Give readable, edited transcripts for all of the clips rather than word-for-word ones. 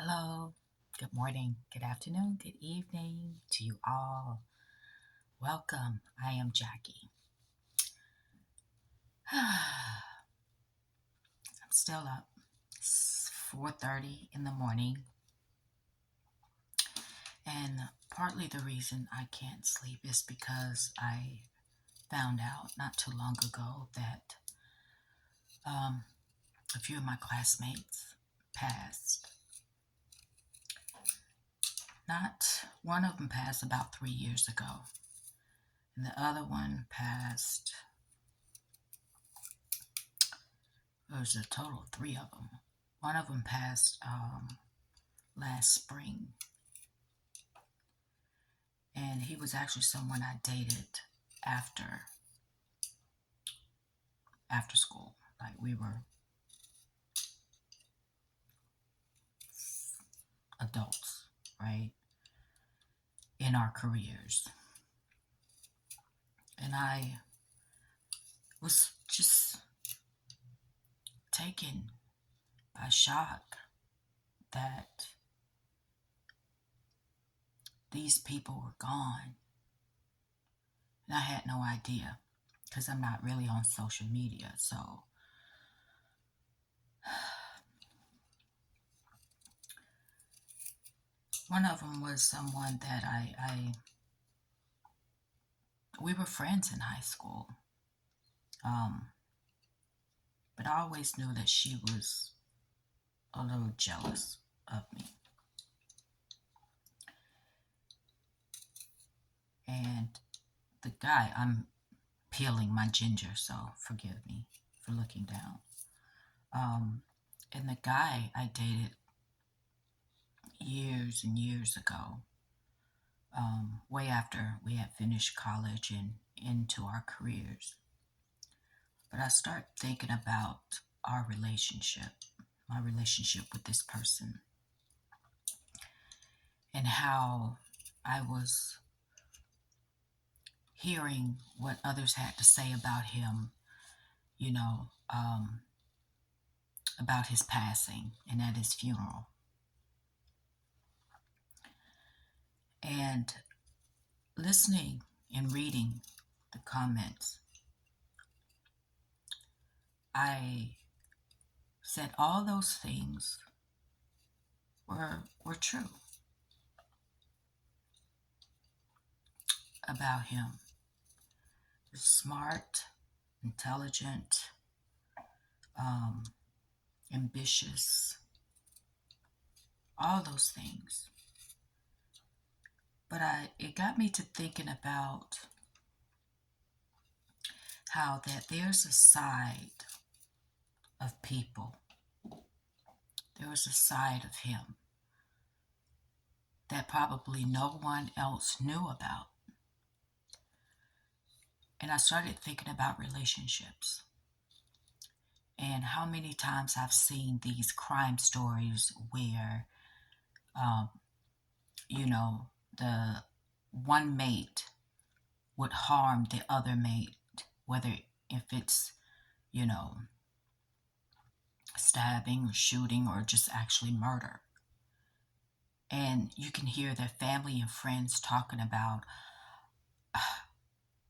Hello, good morning, good afternoon, good evening to you all. Welcome. I am Jackie. I'm still up. It's 4:30 in the morning, and partly the reason I can't sleep is because I found out not too long ago that um, a few of my classmates passed. Not one of them passed about 3 years ago, and the other one passed. There's a total of three of them. One of them passed last spring, and he was actually someone I dated after after school. Like we were adults, right, in our careers, and I was just taken by shock that these people were gone, and I had no idea because I'm not really on social media. So one of them was someone that we were friends in high school, um, but I always knew that she was a little jealous of me. And the guy, I'm peeling my ginger, so forgive me for looking down. And the guy I dated years and years ago, way after we had finished college and into our careers. But I start thinking about our relationship, my relationship with this person, and how I was hearing what others had to say about him, you know, about his passing and at his funeral. And listening and reading the comments, I said all those things were true about him. Smart, intelligent, um, ambitious, all those things. But it got me to thinking about how that there's a side of people, there was a side of him that probably no one else knew about. And I started thinking about relationships and how many times I've seen these crime stories where, um, the one mate would harm the other mate, whether if it's, you know, stabbing or shooting or just actually murder. And you can hear their family and friends talking about,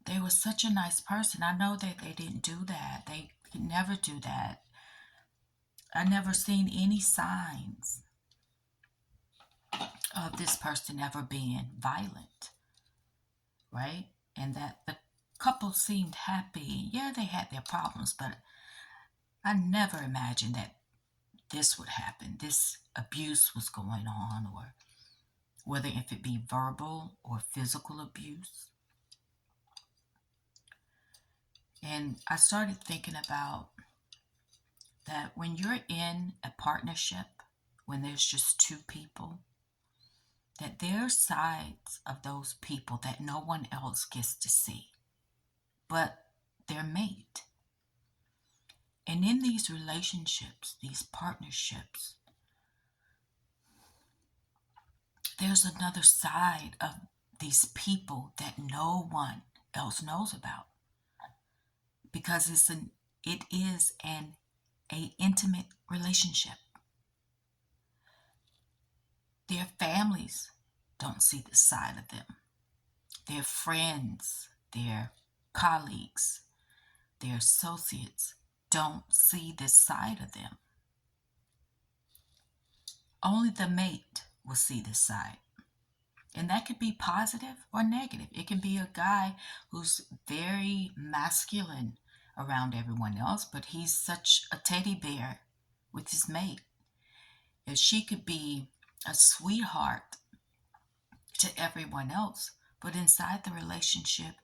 they were such a nice person. I know that they didn't do that. They could never do that. I never seen any signs of this person ever being violent, right? And that the couple seemed happy. Yeah, they had their problems, but I never imagined that this would happen. This abuse was going on, or whether if it be verbal or physical abuse. And I started thinking about that when you're in a partnership, when there's just two people, that there are sides of those people that no one else gets to see but their mate. And in these relationships, these partnerships, there's another side of these people that no one else knows about because it is an a intimate relationship. Their families don't see this side of them. Their friends, their colleagues, their associates don't see this side of them. Only the mate will see this side. And that could be positive or negative. It can be a guy who's very masculine around everyone else, but he's such a teddy bear with his mate. And she could be a sweetheart to everyone else, but inside the relationship,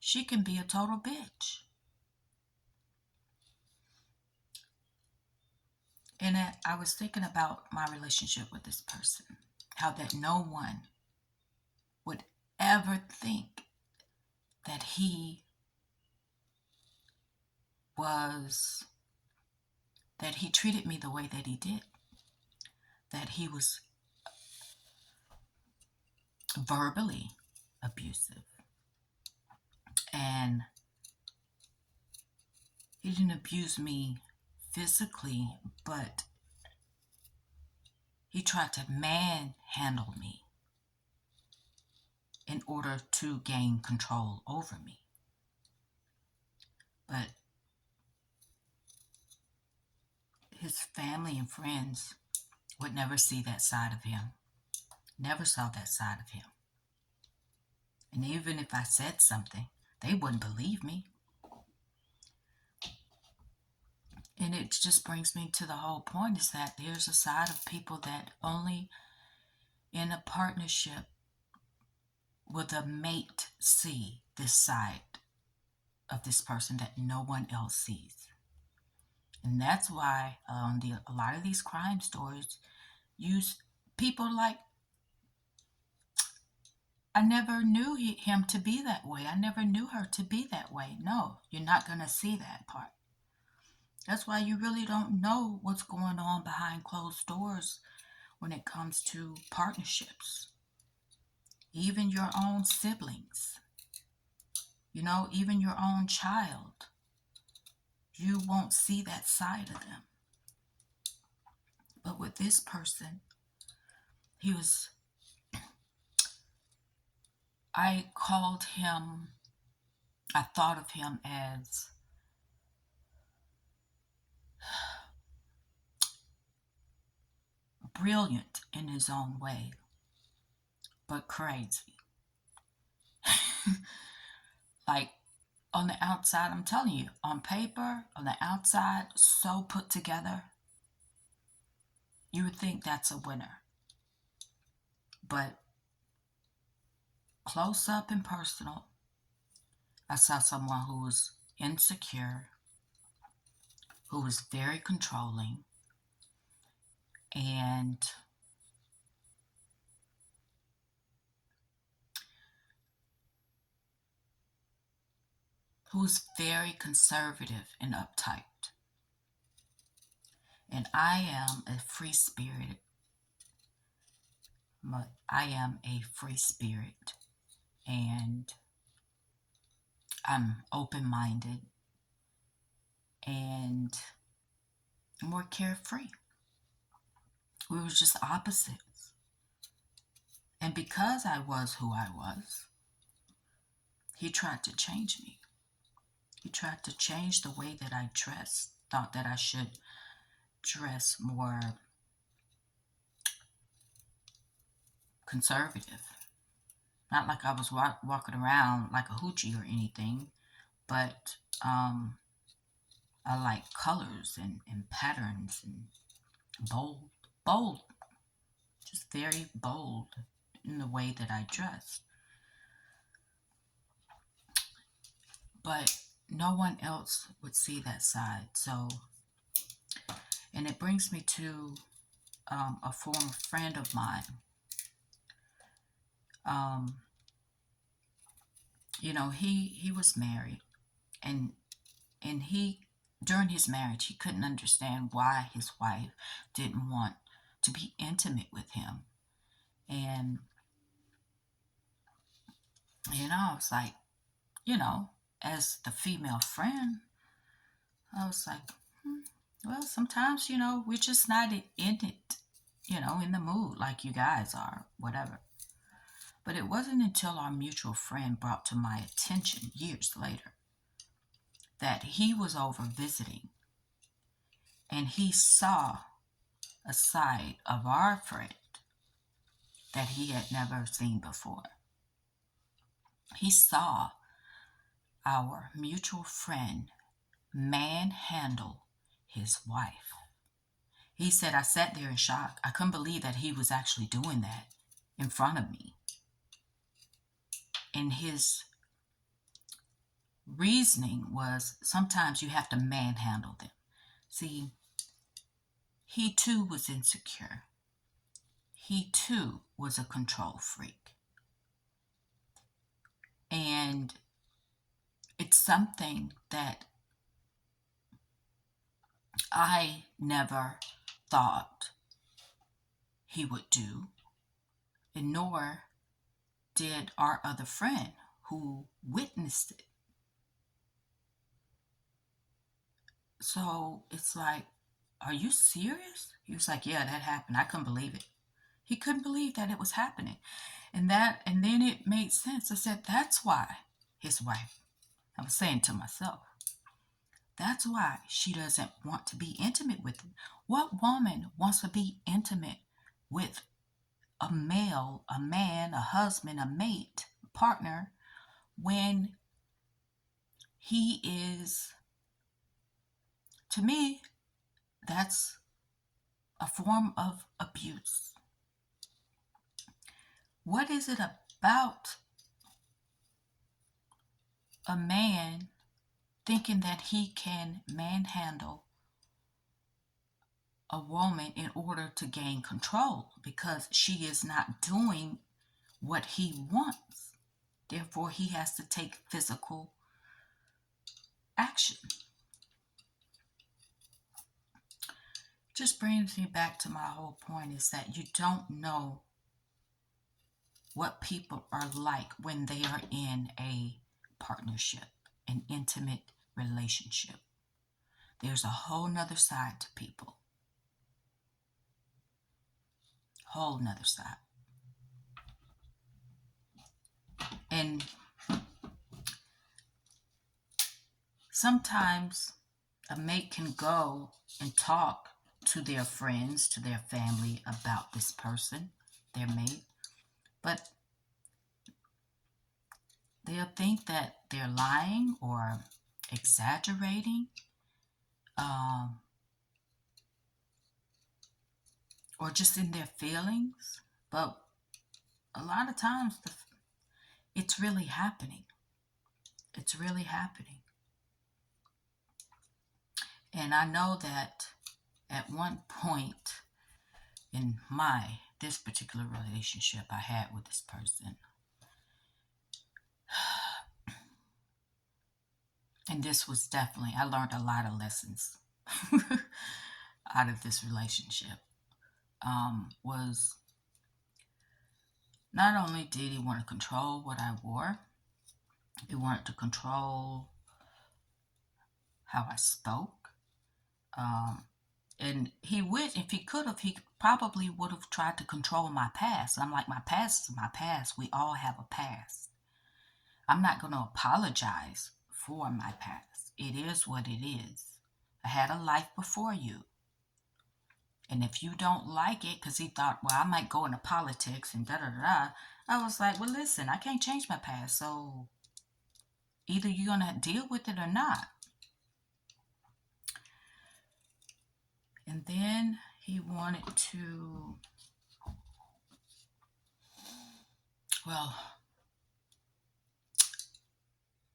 she can be a total bitch. And I was thinking about my relationship with this person, how that no one would ever think that he treated me the way that he did, that he was verbally abusive. And he didn't abuse me physically, but he tried to manhandle me in order to gain control over me. But his family and friends would never see that side of him. Never saw that side of him. And even if I said something, they wouldn't believe me. And it just brings me to the whole point, is that there's a side of people that only in a partnership will the mate see this side of this person that no one else sees. And that's why a lot of these crime stories use people like, I never knew him to be that way. I never knew her to be that way. No, you're not going to see that part. That's why you really don't know what's going on behind closed doors when it comes to partnerships. Even your own siblings, even your own child, you won't see that side of them. But with this person, I thought of him as brilliant in his own way, but crazy. Like, on the outside, I'm telling you, on paper, on the outside, so put together, you would think that's a winner. But close up and personal, I saw someone who was insecure, who was very controlling, and who was very conservative and uptight. And I am a free spirit. And I'm open-minded and more carefree. We were just opposites. And because I was who I was, he tried to change me. He tried to change the way that I dressed, thought that I should dress more conservative. Not like I was walking around like a hoochie or anything, but I like colors and patterns and bold, just very bold in the way that I dressed. But no one else would see that side. So, and it brings me to a former friend of mine. He was married, and he, during his marriage, he couldn't understand why his wife didn't want to be intimate with him. And I was like, as the female friend, I was like, well, sometimes, we're just not in it in the mood like you guys are, whatever. But it wasn't until our mutual friend brought to my attention years later that he was over visiting and he saw a side of our friend that he had never seen before. He saw our mutual friend manhandle his wife. He said, I sat there in shock. I couldn't believe that he was actually doing that in front of me. And his reasoning was sometimes you have to manhandle them. See, he too was insecure. He too was a control freak. And it's something that I never thought he would do, and nor did our other friend who witnessed it. So it's like, are you serious? He was like, yeah, that happened. I couldn't believe it. He couldn't believe that it was happening. And then it made sense. I said, that's why his wife, I was saying to myself, that's why she doesn't want to be intimate with him. What woman wants to be intimate with a male, a man, a husband, a mate, a partner, when he is, to me, that's a form of abuse. What is it about a man thinking that he can manhandle a woman in order to gain control because she is not doing what he wants? Therefore, he has to take physical action. Just brings me back to my whole point is that you don't know what people are like when they are in a partnership, an intimate relationship. There's a whole nother side to people. Whole nother side. And sometimes a mate can go and talk to their friends, to their family about this person, their mate, but they'll think that they're lying or exaggerating, um, or just in their feelings. But a lot of times it's really happening. It's really happening. And I know that at one point in this particular relationship I had with this person, and this was definitely, I learned a lot of lessons out of this relationship, was not only did he want to control what I wore, he wanted to control how I spoke. And he would, if he could have, he probably would have tried to control my past. I'm like, my past is my past. We all have a past. I'm not going to apologize for my past. It is what it is. I had a life before you. And if you don't like it, because he thought, well, I might go into politics and da da da, I was like, well, listen, I can't change my past. So either you're going to deal with it or not. And then he wanted to, well,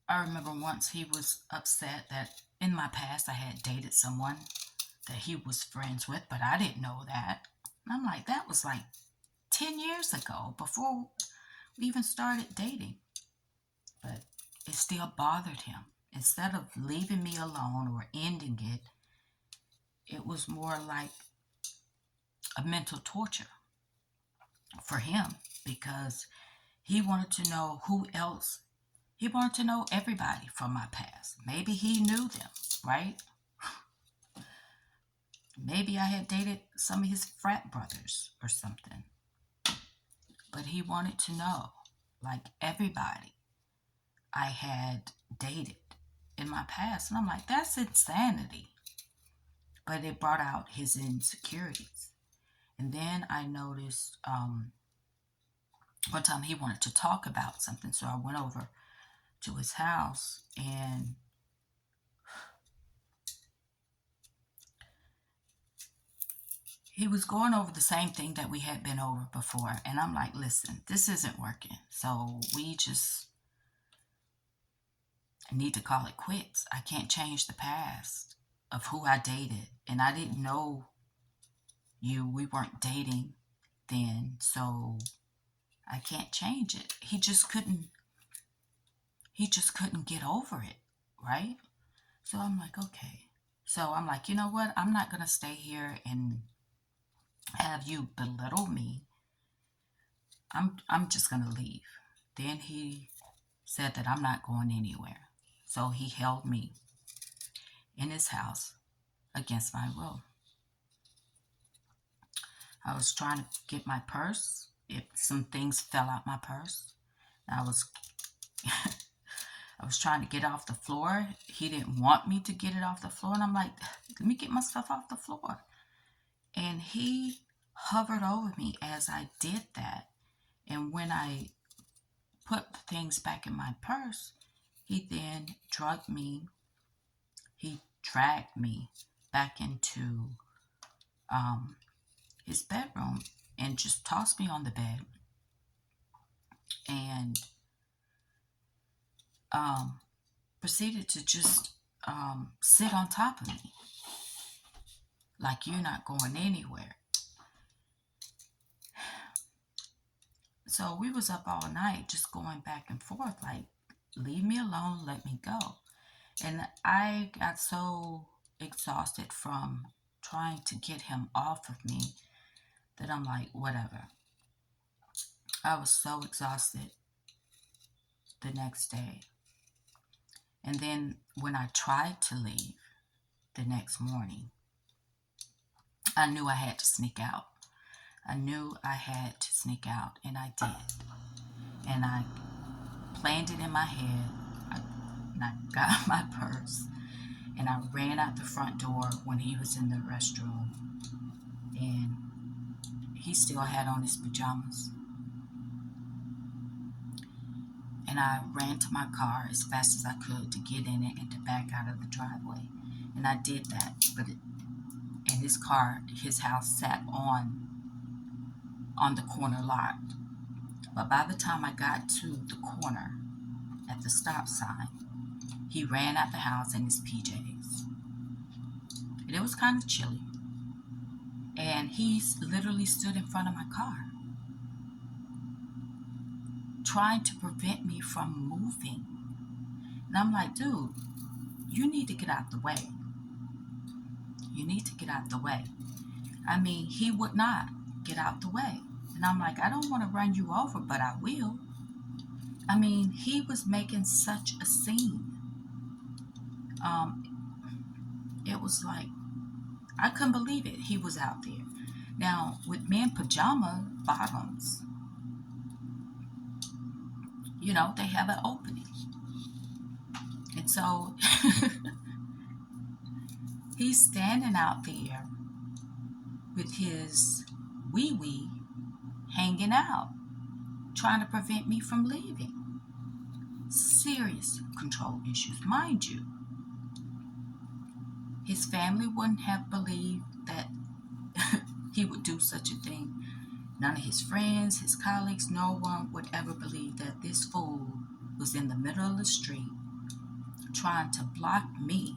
I remember once he was upset that in my past I had dated someone that he was friends with, but I didn't know that. And I'm like, that was like 10 years ago, before we even started dating. But it still bothered him. Instead of leaving me alone or ending it, it was more like a mental torture for him because he wanted to know who else. He wanted to know everybody from my past. Maybe he knew them, right? Maybe I had dated some of his frat brothers or something. But he wanted to know, like everybody I had dated in my past. And I'm like, that's insanity. But it brought out his insecurities. And then I noticed one time he wanted to talk about something. So I went over to his house and he was going over the same thing that we had been over before. And I'm like, listen, this isn't working. So we just need to call it quits. I can't change the past of who I dated. And I didn't know you. We weren't dating then. So I can't change it. He just couldn't get over it, right? So I'm like, okay. So I'm like, you know what? I'm not going to stay here and have you belittle me. I'm just going to leave. Then he said that I'm not going anywhere. So he held me in his house against my will. I was trying to get my purse. Some things fell out my purse. I was I was trying to get off the floor. He didn't want me to get it off the floor. And I'm like, let me get my stuff off the floor. And he hovered over me as I did that. And when I put things back in my purse, he then he dragged me back into his bedroom and just tossed me on the bed and proceeded to just sit on top of me like you're not going anywhere. So we was up all night just going back and forth like, leave me alone, let me go. And I got so exhausted from trying to get him off of me that I'm like, whatever. I was so exhausted the next day. And then when I tried to leave the next morning, I knew I had to sneak out. I knew I had to sneak out, and I did. And I planned it in my head. And I got my purse, and I ran out the front door when he was in the restroom. And he still had on his pajamas. And I ran to my car as fast as I could to get in it and to back out of the driveway. And I did that. And his car, his house sat on the corner lot. But by the time I got to the corner at the stop sign, he ran out the house in his PJs. And it was kind of chilly. And he literally stood in front of my car, trying to prevent me from moving. And I'm like, dude, you need to get out the way. You need to get out the way. I mean, he would not get out the way. And I'm like, I don't want to run you over, but I will. I mean, he was making such a scene. It was like, I couldn't believe it. He was out there. Now, with men pajama bottoms, they have an opening. And so he's standing out there with his wee-wee hanging out, trying to prevent me from leaving. Serious control issues, mind you. His family wouldn't have believed that he would do such a thing. None of his friends, his colleagues, no one would ever believe that this fool was in the middle of the street trying to block me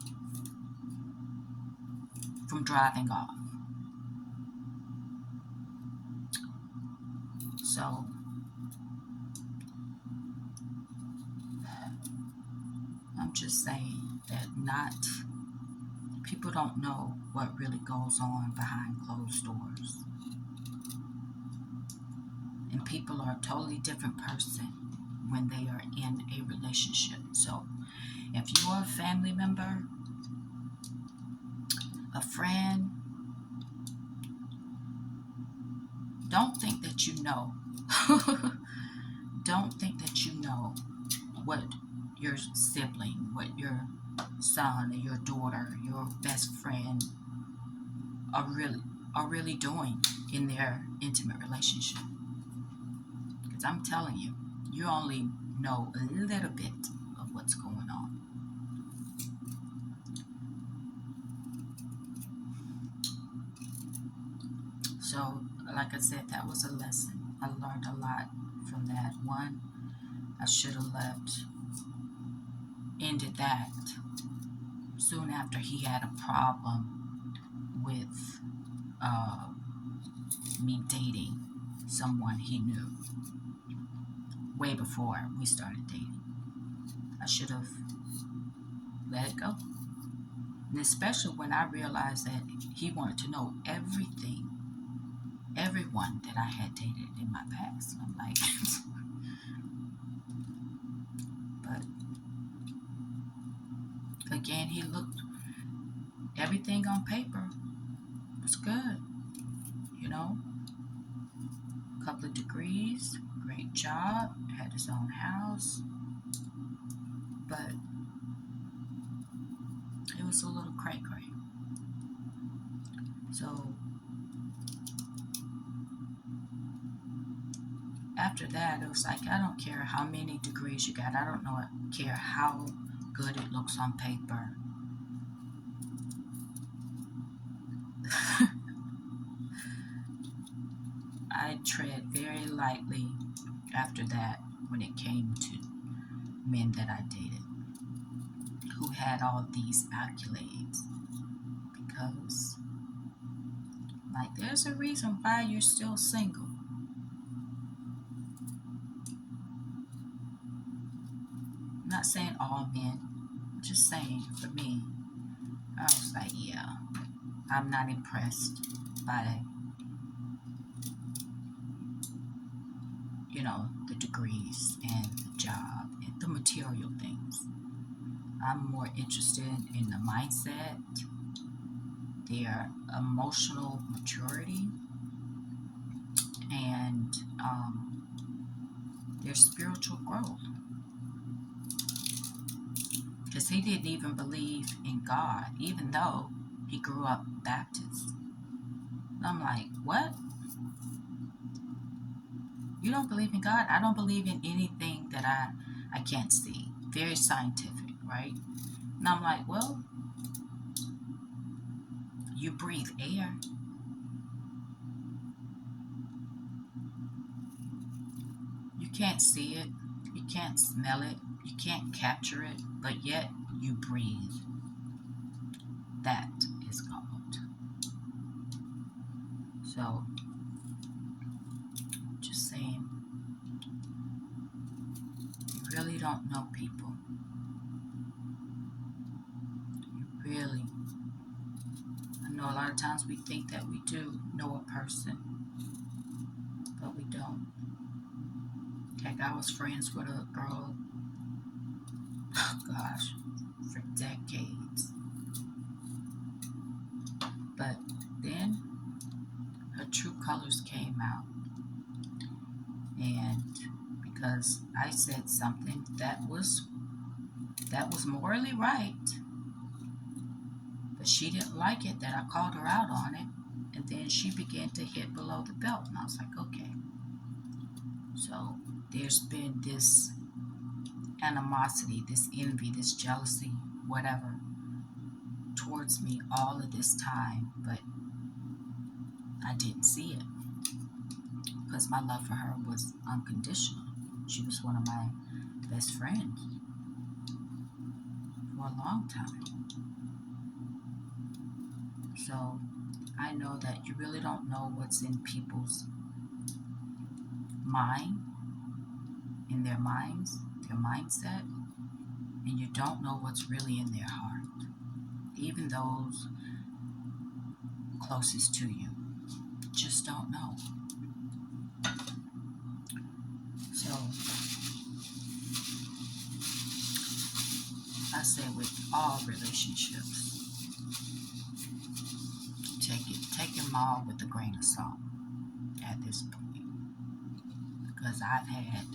from driving off. So I'm just saying that people don't know what really goes on behind closed doors. And people are a totally different person when they are in a relationship. So if you are a family member, a friend, don't think that you know. Don't think that you know what your sibling, what your son or your daughter, your best friend are really doing in their intimate relationship. Because I'm telling you, you only know a little bit of what's going on. So, like I said, that was a lesson. I learned a lot from that. One, I should have ended that soon after he had a problem with uh, me dating someone he knew way before we started dating. I should have let it go. And especially when I realized that he wanted to know everything, everyone that I had dated in my past. I'm like, but again, he looked, everything on paper was good, you know, a couple of degrees, great job, had his own house, but it was a little cray-cray. So after that, it was like, I don't care how many degrees you got. I don't care how good it looks on paper. I tread very lightly after that when it came to men that I dated who had all these accolades, because, like, there's a reason why you're still single. I'm not saying all men, I'm just saying for me, I was like, yeah, I'm not impressed by, the degrees and the job and the material things. I'm more interested in the mindset, their emotional maturity, and their spiritual growth. Because he didn't even believe in God, even though he grew up Baptist. I'm like, what? You don't believe in God? I don't believe in anything that I can't see. Very scientific, right? And I'm like, well, you breathe air. You can't see it. You can't smell it. You can't capture it. But yet you breathe. That is God. So, just saying, you really don't know people. You really. I know a lot of times we think that we do know a person, but we don't. Heck, I was friends with a girl, oh gosh, for decades. But then her true colors came out. And because I said something that was morally right, but she didn't like it that I called her out on it, and then she began to hit below the belt, and I was like, okay. So there's been this animosity, this envy, this jealousy, whatever, towards me all of this time, but I didn't see it because my love for her was unconditional. She was one of my best friends for a long time. So I know that you really don't know what's in people's mind, in their minds, their mindset, and you don't know what's really in their heart, even those closest to you. Just don't know. So I say with all relationships, take them all with a grain of salt, at this point, because I've had,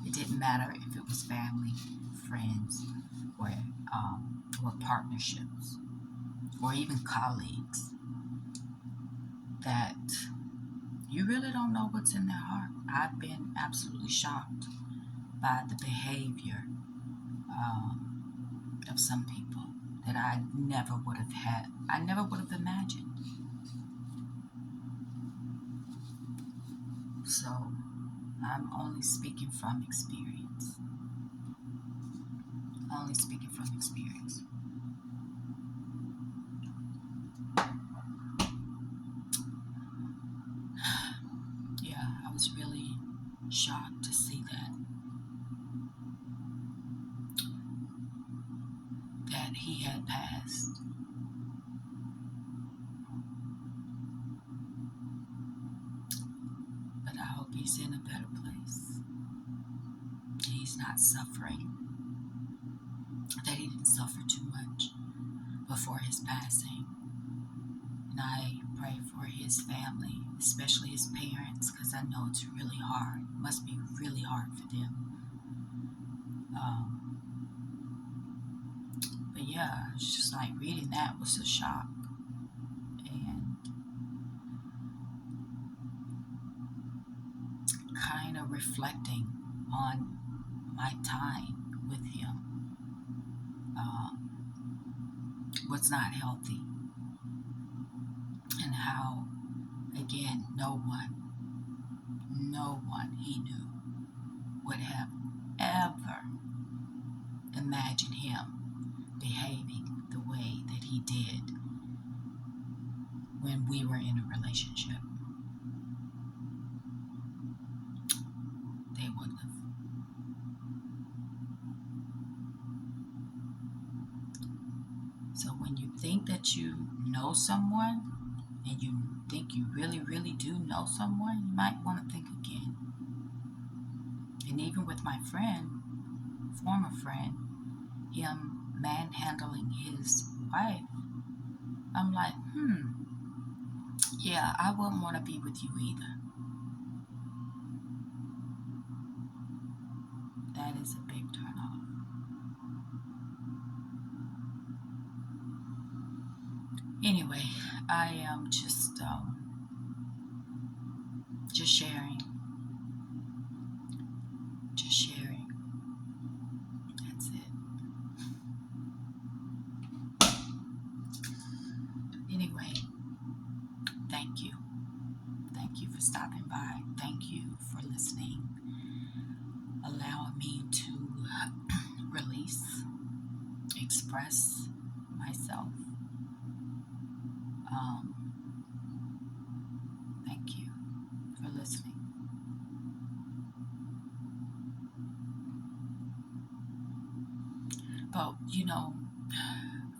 it didn't matter if it was family, friends, or, or partnerships, or even colleagues, that you really don't know what's in their heart. I've been absolutely shocked by the behavior of some people that I never would have imagined. So I'm only speaking from experience. Only speaking from experience. Yeah, I was really shocked to see that he had passed. But I hope he's in a better place. He's not suffering. That he didn't suffer too much before his passing. And I pray for his family, especially his parents, because I know it's really hard. It must be really hard for them. But yeah, it's just like reading that was a shock. And kind of reflecting on my time with him was not healthy. And how, again, no one he knew would have ever imagined him behaving the way that he did when we were in a relationship. They wouldn't have. So when you think that you know someone, and you think you really, really do know someone, you might want to think again. And even with my friend, former friend, him manhandling his wife, I'm like, yeah, I wouldn't want to be with you either. That is a big turnoff. Anyway, I am just sharing. Just sharing. That's it. Anyway, thank you. Thank you for stopping by. Thank you for listening, allowing me to release, express myself. Thank you for listening. But,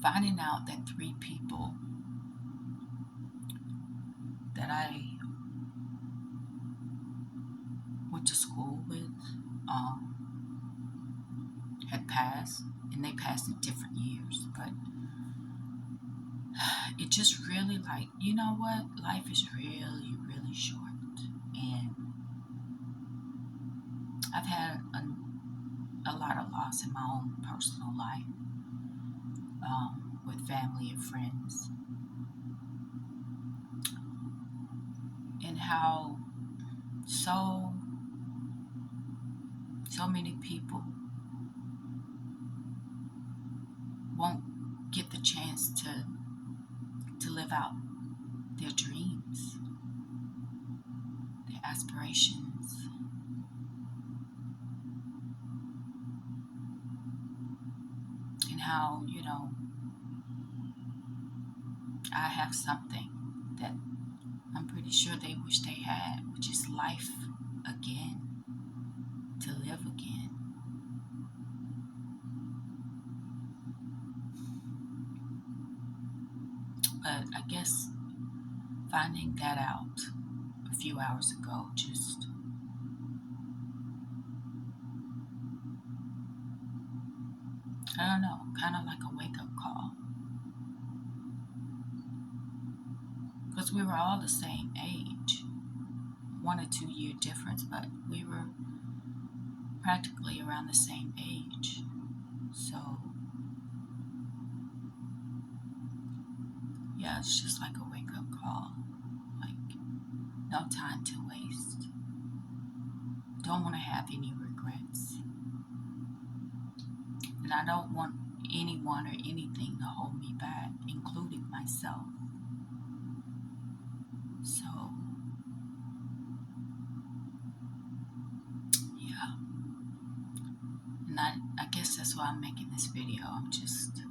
finding out that 3 people that I went to school with had passed, and they passed in different years, but it just really, like, you know what? Life is really, really short. And I've had a lot of loss in my own personal life, with family and friends, and how so many people won't get the chance to live out their dreams, their aspirations. And how, I have something that I'm pretty sure they wish they had, which is life again, to live again. But I guess finding that out a few hours ago just I don't know, kind of like a wake-up call. Because we were all the same age. 1 or 2 year difference, but we were practically around the same age. So, yeah, it's just like a wake up call. Like, no time to waste. Don't want to have any regrets. And I don't want anyone or anything to hold me back, including myself. So, yeah. And I guess that's why I'm making this video. I'm just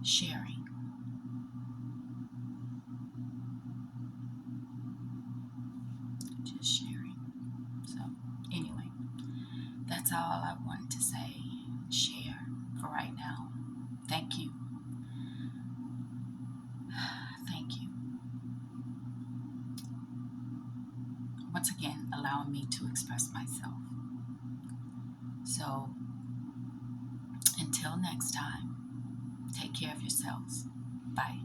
sharing. Just sharing. So, anyway, that's all I wanted to say and share for right now. Thank you. Thank you. Once again, allowing me to express myself. So, until next time, take care of yourselves. Bye.